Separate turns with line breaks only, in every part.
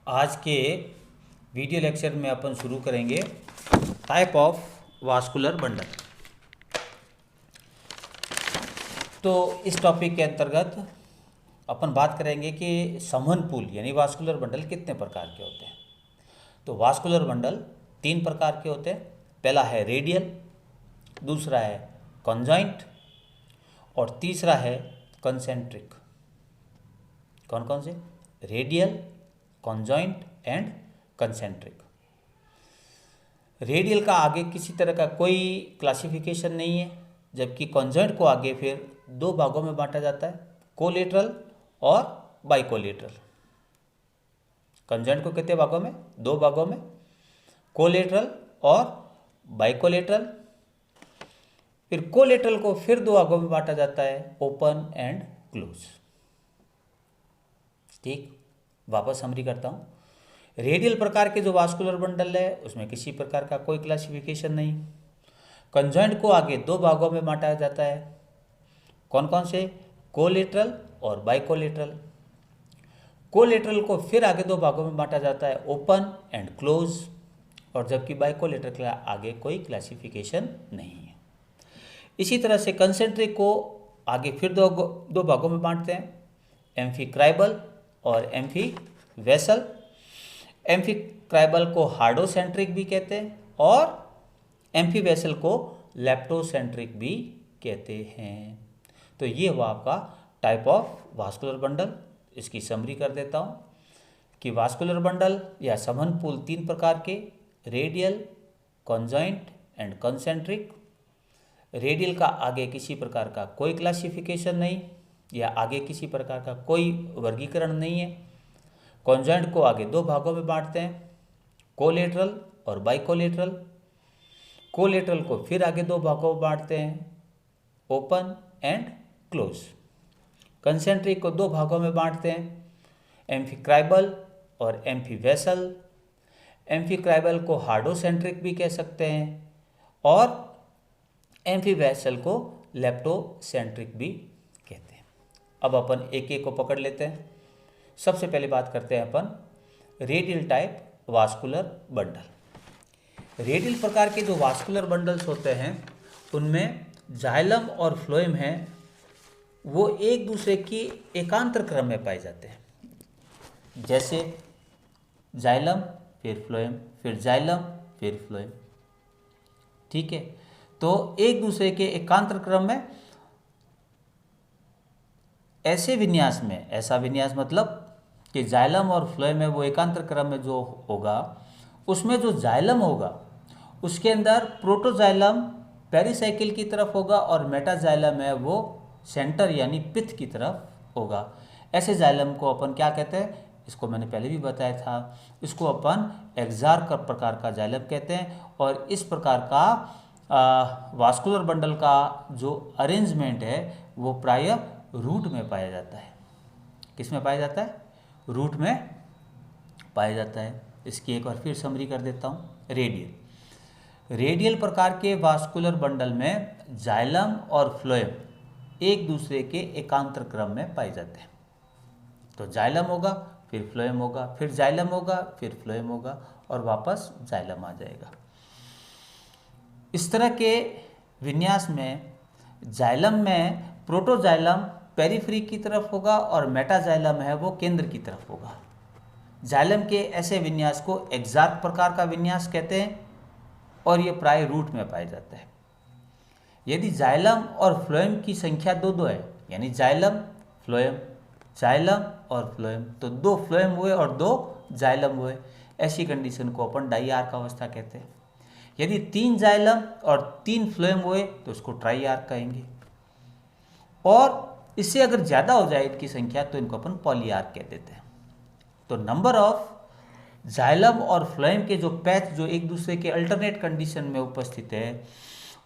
आज के video lecture में अपन शुरू करेंगे टाइप ऑफ वास्कुलर बंडल। तो इस टॉपिक के अंतर्गत अपन बात करेंगे कि समन पूल यानी वास्कुलर बंडल कितने प्रकार के होते हैं। तो वास्कुलर बंडल 3 प्रकार के होते हैं। पहला है रेडियल, दूसरा है कॉन्जॉइंट और तीसरा है कंसेंट्रिक। कौन कौन से? Radial, conjoint and concentric. Radial का आगे किसी तरह का कोई क्लासिफिकेशन नहीं है, जबकि कॉन्जॉइंट को आगे फिर 2 भागों में बांटा जाता है, कोलेटरल और बाइकोलेटरल। कॉन्जॉइंट को कितने भागों में? 2 भागों में, कोलेटरल और बाइकोलेटरल। फिर कोलेटरल को फिर 2 भागों में बांटा जाता है, ओपन एंड क्लोज। ठीक, वापस समरी करता हूँ। रेडियल प्रकार के जो वास्कुलर बंडल है उसमें किसी प्रकार का कोई क्लासिफिकेशन नहीं। कंजॉइंट को आगे 2 भागों में बांटा जाता है, कौन कौन से? कोलेटरल और बाइकोलेटरल। कोलेटरल को फिर आगे 2 भागों में बांटा जाता है, ओपन एंड क्लोज। और जबकि बाइकोलेटरल के आगे कोई क्लासिफिकेशन नहीं है। इसी तरह से कंसेंट्रिक को आगे फिर दो भागों में बांटते हैं, एम्फीक्राइबल और एम्फीवेसल। एम्फीक्राइबल को हार्डोसेंट्रिक भी कहते हैं और एम्फीवेसल को लेप्टोसेंट्रिक भी कहते हैं। तो ये हुआ आपका टाइप ऑफ वास्कुलर बंडल। इसकी समरी कर देता हूँ कि वास्कुलर बंडल या समन पूल 3 प्रकार के, radial, conjoint and concentric. Radial का आगे किसी प्रकार का कोई क्लासिफिकेशन नहीं या आगे किसी प्रकार का कोई वर्गीकरण नहीं है। कॉन्जॉइंट को आगे 2 भागों में बांटते हैं, कोलेटरल और बाइकोलेटरल। कोलेटरल को फिर आगे 2 भागों में बांटते हैं, ओपन एंड क्लोज। कंसेंट्रिक को 2 भागों में बांटते हैं, एम्फीक्राइबल और एम्फीवेसल। एम्फीक्राइबल को हार्डोसेंट्रिक भी कह सकते हैं और एम्फीवेसल को लेप्टोसेंट्रिक भी कहते हैं। अब अपन एक एक को पकड़ लेते हैं। सबसे पहले बात करते हैं अपन radial type vascular bundle. Radial प्रकार के जो वास्कुलर बंडल्स होते हैं उनमें जाइलम और फ्लोएम है वो एक दूसरे की एकांतर क्रम में पाए जाते हैं। जैसे जाइलम फिर फ्लोएम, फिर जाइलम फिर फ्लोएम। ठीक है, तो एक दूसरे के एकांतर क्रम में ऐसे विन्यास में, ऐसा विन्यास मतलब कि जाइलम और फ्लोएम में वो एकांतर क्रम में जो होगा उसमें जो जाइलम होगा उसके अंदर प्रोटोजाइलम पेरिसाइकिल की तरफ होगा और मेटाजाइलम है वो सेंटर यानी पिथ की तरफ होगा। ऐसे जाइलम को अपन क्या कहते हैं? इसको मैंने पहले भी बताया था, इसको अपन एक्सार्क प्रकार का जाइलम कहते हैं। और इस प्रकार का वास्कुलर बंडल का जो अरेंजमेंट है वो प्रायः रूट में पाया जाता है। किस में पाया जाता है? रूट में पाया जाता है। इसकी एक बार फिर समरी कर देता हूँ। रेडियल प्रकार के वास्कुलर बंडल में जाइलम और फ्लोएम एक दूसरे के एकांतर क्रम में पाए जाते हैं। तो जाइलम होगा फिर फ्लोएम होगा, फिर जाइलम होगा फिर फ्लोएम होगा और वापस जाइलम आ जाएगा। इस तरह के विन्यास में जाइलम में प्रोटोजाइलम पेरिफेरी की तरफ होगा और मेटाजाइलम है वो केंद्र की तरफ होगा। जाइलम के ऐसे विन्यास को एक्सार्क प्रकार का विन्यास कहते हैं और ये प्राय रूट में पाया जाता है। यदि जाइलम और फ्लोएम की संख्या 2-2 है, यानी जाइलम फ्लोएम, जाइलम और फ्लोएम, तो 2 फ्लोएम हुए और 2 जाइलम हुए, ऐसी कंडीशन को अपन डाई-आर्क अवस्था कहते हैं। यदि 3 जाइलम और 3 फ्लोएम हुए तो उसको ट्राई-आर्क कहेंगे। और इससे अगर ज़्यादा हो जाए इनकी संख्या तो इनको अपन पॉलीआर्क कह देते हैं। तो नंबर ऑफ जाइलम और फ्लोएम के जो पैच जो एक दूसरे के अल्टरनेट कंडीशन में उपस्थित है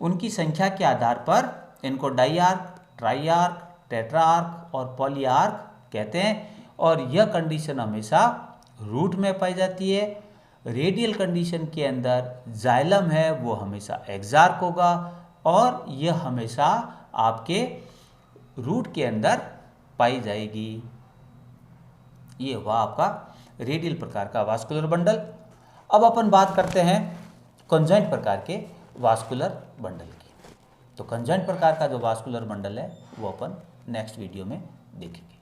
उनकी संख्या के आधार पर इनको डाईआर्क, ट्राईआर्क, टेट्राआर्क और पॉलीआर्क कहते हैं। और यह कंडीशन हमेशा रूट में पाई जाती है। रेडियल कंडीशन के अंदर जाइलम है वो हमेशा एक्सार्क होगा और यह हमेशा आपके रूट के अंदर पाई जाएगी। ये हुआ आपका रेडियल प्रकार का वास्कुलर बंडल। अब अपन बात करते हैं कंजॉइंट प्रकार के वास्कुलर बंडल की। तो कंजॉइंट प्रकार का जो वास्कुलर बंडल है वो अपन नेक्स्ट वीडियो में देखेंगे।